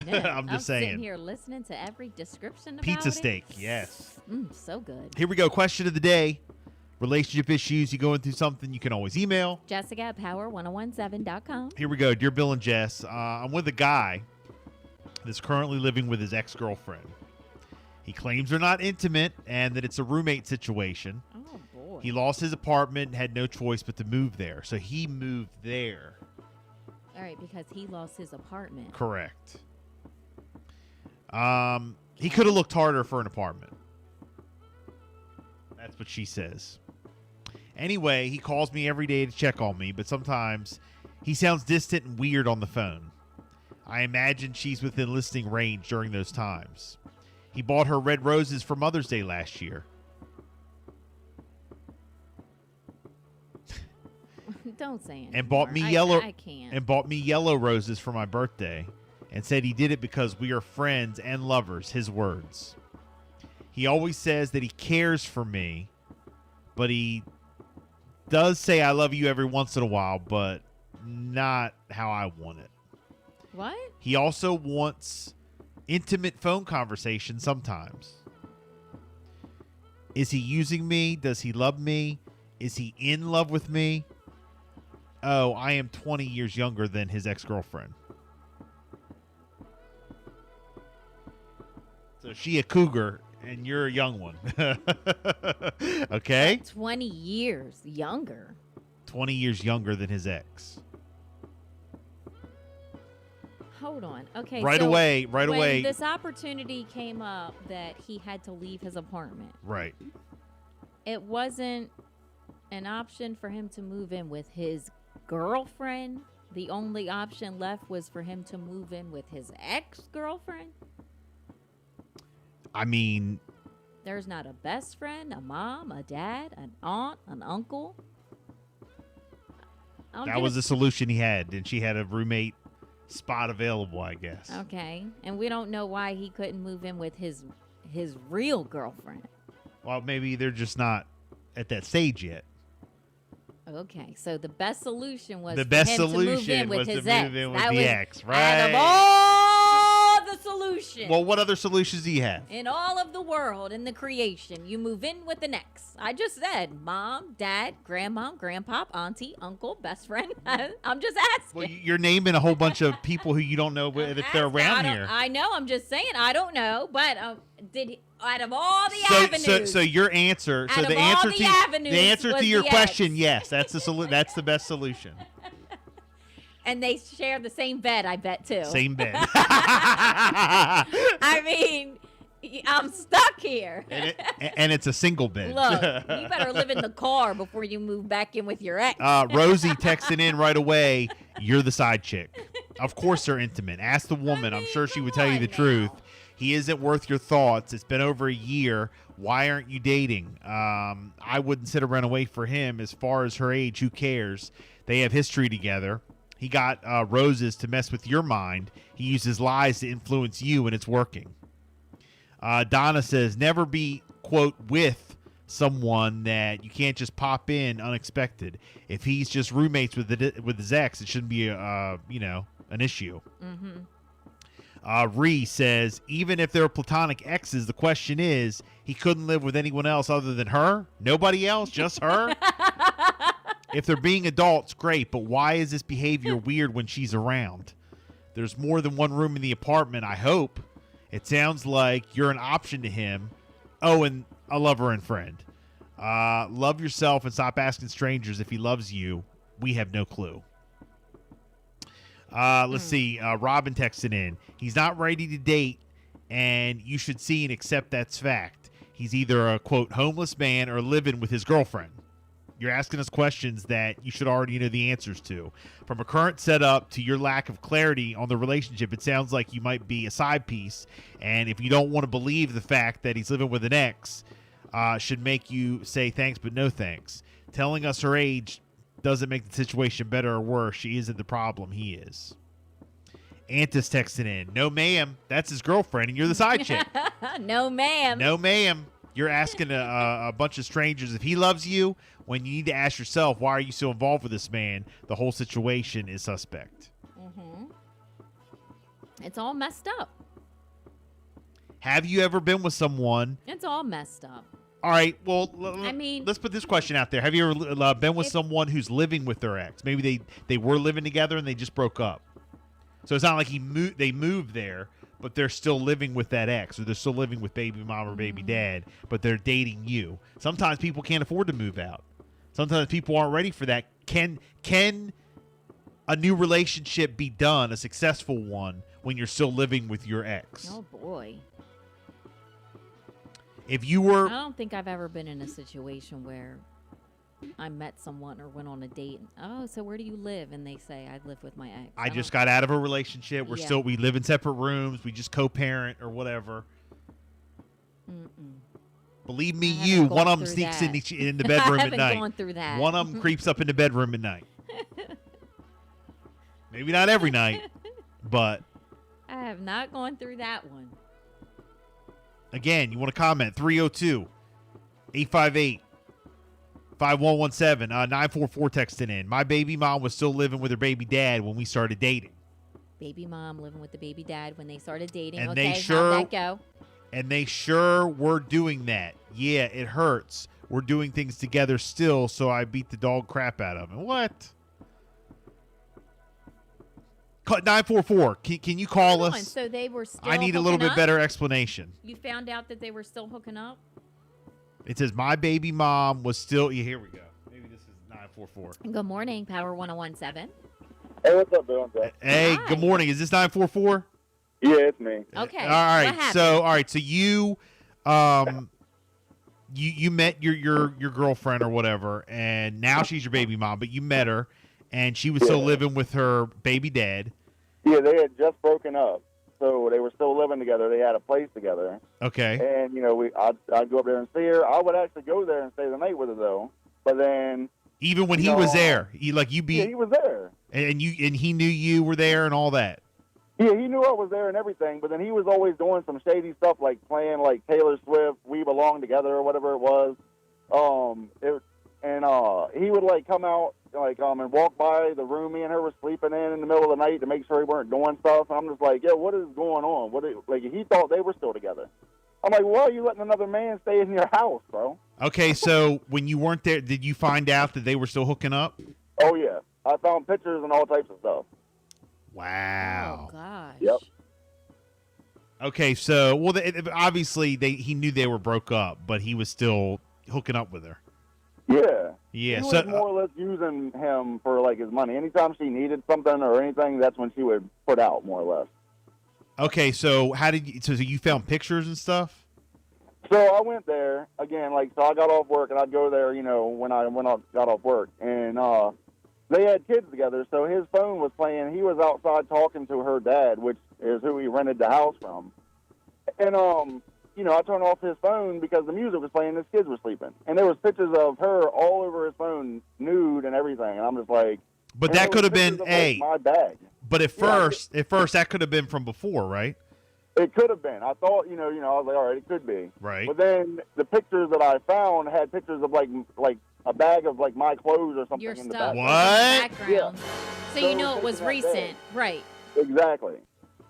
I'm just saying. Sitting here listening to every description about Pizza it. steak, yes. So good. Here we go. Question of the day. Relationship issues, you going through something, you can always email. Jessica at power1017.com. Here we go. Dear Bill and Jess, I'm with a guy that's currently living with his ex-girlfriend. He claims they're not intimate and that it's a roommate situation. Oh, boy. He lost his apartment and had no choice but to move there. So he moved there. All right, because he lost his apartment. Correct. He could have looked harder for an apartment. That's what she says. Anyway, he calls me every day to check on me, but sometimes he sounds distant and weird on the phone. I imagine she's within listening range during those times. He bought her red roses for Mother's Day last year. Don't say it. And bought me I can't. And bought me yellow roses for my birthday and said he did it because we are friends and lovers, his words. He always says that he cares for me, but he does say I love you every once in a while, but not how I want it. What? He also wants intimate phone conversation sometimes. Is he using me? Does he love me? Is he in love with me? Oh, I am 20 years younger than his ex-girlfriend. So she a cougar and you're a young one. Okay? 20 years younger. 20 years younger than his ex. Hold on. Okay. Right so away. when this opportunity came up that he had to leave his apartment, Right. it wasn't an option for him to move in with his girlfriend. The only option left was for him to move in with his ex-girlfriend. I mean, There's not a best friend, a mom, a dad, an aunt, an uncle. that was the solution he had. And she had a roommate spot available, I guess. Okay. And we don't know why he couldn't move in with his real girlfriend. Well, maybe they're just not at that stage yet. Okay, so the best solution was The for best him to move solution in with was to his move ex. in with That the was ex, Out right. of all the solutions Well, what other solutions do you have? in all of the world, in the creation, you move in with the ex. I just said mom, dad, grandmom, grandpop, auntie, uncle, best friend. I'm just asking. Well, you're naming a whole bunch of people who you don't know if they're around here. I know. I'm just saying. I don't know. But out of all the avenues. So your answer. So Out the of all answer the to avenues the answer was to your the question, ex. yes, that's that's the best solution. And they share the same bed, I bet, too. Same bed. I mean, I'm stuck here. and it's a single bed. Look, you better live in the car before you move back in with your ex. Rosie texting in right away. You're the side chick. Of course they're intimate. Ask the woman. I'm sure she would tell you the truth. He isn't worth your thoughts. It's been over a year. Why aren't you dating? I wouldn't sit around and wait for him. As far as her age, who cares? They have history together. He got roses to mess with your mind. He uses lies to influence you, and it's working. Donna says, never be, quote, with someone that you can't just pop in unexpected. If he's just roommates with his ex, it shouldn't be an issue. Ree says, even if they're platonic exes, the question is, he couldn't live with anyone else other than her? Nobody else? Just her? If they're being adults, great, but why is this behavior weird when she's around? There's more than one room in the apartment, I hope. It sounds like you're an option to him. Oh, and a lover and friend. Love yourself and stop asking strangers if he loves you. We have no clue. Let's see. Robin texted in. He's not ready to date, and you should see and accept that's fact. He's either a, quote, homeless man or living with his girlfriend. You're asking us questions that you should already know the answers to. From a current setup to your lack of clarity on the relationship, it sounds like you might be a side piece. And if you don't want to believe the fact that he's living with an ex, should make you say thanks but no thanks. Telling us her age doesn't make the situation better or worse. She isn't the problem. He is. Antis texting in. No, ma'am. That's his girlfriend, and you're the side chick. No, ma'am. No, ma'am. You're asking a bunch of strangers if he loves you when you need to ask yourself, why are you so involved with this man? The whole situation is suspect. It's all messed up. Have you ever been with someone? It's all messed up. All right, well, I mean, let's put this question out there. Have you ever been with someone who's living with their ex? Maybe they were living together and they just broke up. So it's not like they moved there, but they're still living with that ex, or they're still living with baby mom or baby dad, but they're dating you. Sometimes people can't afford to move out. Sometimes people aren't ready for that. Can a new relationship be done, a successful one, when you're still living with your ex? oh boy. If you were, I don't think I've ever been in a situation where I met someone or went on a date. Oh, so where do you live? And they say I live with my ex. I just got out of a relationship. Yeah. We live in separate rooms. We just co-parent or whatever. Mm-mm. Believe me, I haven't one gone of them through sneaks that. in the bedroom I at haven't night. gone through that. One of them creeps up in the bedroom at night. Maybe not every night, but I have not gone through that one. again, you want to comment, 302-858-5117, 944 texting in. My baby mom was still living with her baby dad when we started dating. Baby mom living with the baby dad when they started dating. And okay, they sure- how'd that go? And they sure were doing that. Yeah, it hurts. We're doing things together still, so I beat the dog crap out of him. What? 944. Can you call Hold on, us? so they were still I need a little hooking bit up? better explanation. You found out that they were still hooking up? It says my baby mom was still. Yeah, here we go. Maybe this is 944. Good morning, Power 1017. Hey, what's up, Bill? Hey, Hi. good morning. Is this 944? Yeah, it's me. Okay. All right. What happened? So you you met your girlfriend or whatever, and now she's your baby mom, but you met her and she was still Yeah. living with her baby dad. Yeah, they had just broken up, so they were still living together. They had a place together, Okay. and I'd go up there and see her. I would actually go there and stay the night with her though. But then Even when he No. was there, he he was there. and he knew you were there and all that. Yeah, he knew I was there and everything. But then he was always doing some shady stuff, like playing like Taylor Swift, "We Belong Together" or whatever it was. He would like come out and walk by the room me and her were sleeping in the middle of the night to make sure we weren't doing stuff. And I'm just like, what is going on? He thought they were still together. I'm like, why are you letting another man stay in your house, bro? Okay, so when you weren't there, did you find out that they were still hooking up? Oh yeah, I found pictures and all types of stuff. Wow. Oh, gosh. Yep. Okay, so obviously he knew they were broke up, but he was still hooking up with her. Yeah. Yeah. She So was more or less using him for like his money. Anytime she needed something or anything, that's when she would put out more or less. okay, so how did you? So you found pictures and stuff? So I went there again, so I got off work and I'd go there, when I got off work, and they had kids together. So his phone was playing. He was outside talking to her dad, which is who he rented the house from. And I turned off his phone because the music was playing and his kids were sleeping. And there was pictures of her all over his phone, nude and everything. And I'm just like, But and that there could was have been pictures of, my bag. But at Yeah, first that could have been from before, right? It could have been. I thought, I was like, all right, it could be. Right. But then the pictures that I found had pictures of like a bag of like my clothes or something Your in the stuff back. was in the What? background. So So you know it it was was taken that recent. day. Right. Exactly.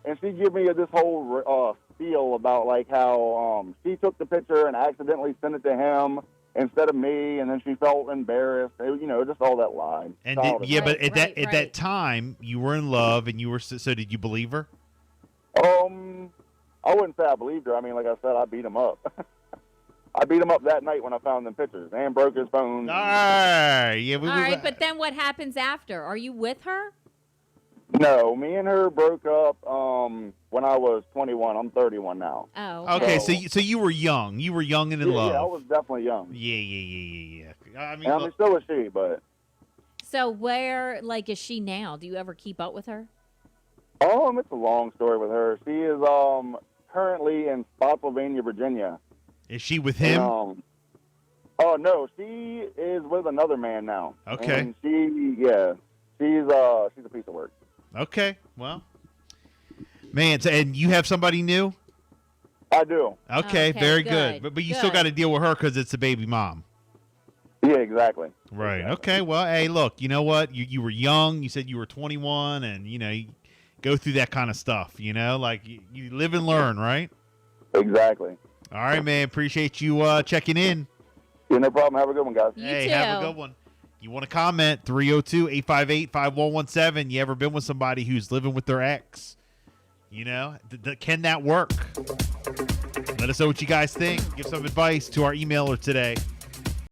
And she gave me this whole spiel about like how she took the picture and accidentally sent it to him instead of me, and then she felt embarrassed. Just all that lie. And Childish. but at Right, that right. time you were in love and you were so did you believe her? I wouldn't say I believed her. I mean, like I said, I beat him up. I beat him up that night when I found them pictures and broke his phone. All right. Yeah. All right, but then what happens after? Are you with her? No, me and her broke up when I was 21. I'm 31 now. Oh. Okay, So- so you were young. You were young and in love. Yeah, I was definitely young. Yeah. I mean, And I mean, so was she, but So where, is she now? Do you ever keep up with her? it's a long story with her. She is currently in Spotsylvania, Virginia. is she with him? And, oh no, she is with another man now. Okay. And she's a piece of work. Okay. Well, man, and you have somebody new? I do. Okay, Okay, very good, good. But you still good. got to deal with her because it's a baby mom. Yeah, exactly. Right. Exactly. Okay. Well, hey, look, you know what? You were young. You said you were 21, and go through that kind of stuff, you know? Like, you live and learn, right? Exactly. All right, man. Appreciate you checking in. Yeah, no problem. Have a good one, guys. You Hey, too. have a good one. You want to comment, 302-858-5117. You ever been with somebody who's living with their ex? You know, can that work? Let us know what you guys think. Give some advice to our emailer today.